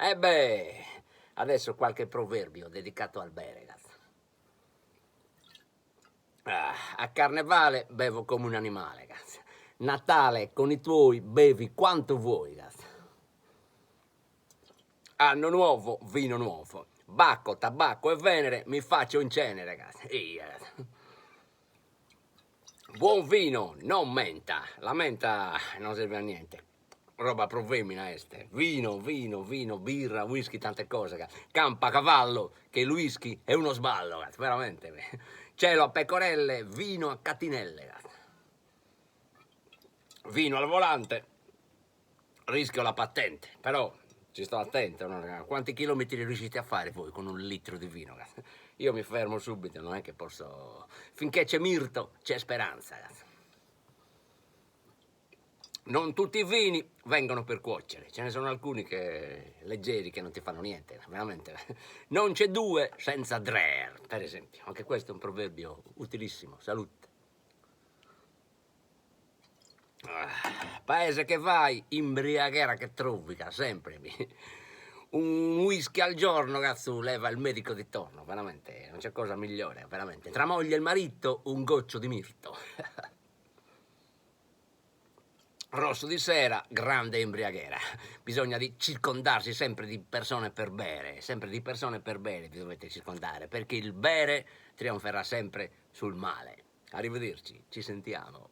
E beh, adesso qualche proverbio dedicato al bere, cazzo. A Carnevale bevo come un animale, cazzo. Natale con i tuoi bevi quanto vuoi, cazzo. Anno nuovo, vino nuovo. Bacco, tabacco e Venere mi faccio in cenere, cazzo. Buon vino, non menta. La menta non serve a niente. Roba pro femmina este. Vino, vino, vino, birra, whisky, tante cose, cazzo. Campa a cavallo, che il whisky è uno sballo, cazzo, veramente. Cielo a pecorelle, vino a catinelle, cazzo. Vino al volante, rischio la patente, però ci sto attento, no? Quanti chilometri riuscite a fare voi con un litro di vino? Cazzo? Io mi fermo subito, non è che posso... Finché c'è mirto, c'è speranza, cazzo. Non tutti i vini vengono per cuocere, ce ne sono alcuni che leggeri che non ti fanno niente, veramente. Non c'è due senza Dreher, per esempio. Anche questo è un proverbio utilissimo. Salute. Paese che vai, imbriaghera che trovi, sempre. Un whisky al giorno, cazzo, leva il medico di torno, veramente, non c'è cosa migliore, veramente. Tra moglie e il marito, un goccio di mirto. Rosso di sera, grande imbriaghera. Bisogna circondarsi sempre di persone per bere, sempre di persone per bere vi dovete circondare, perché il bere trionferà sempre sul male. Arrivederci, ci sentiamo.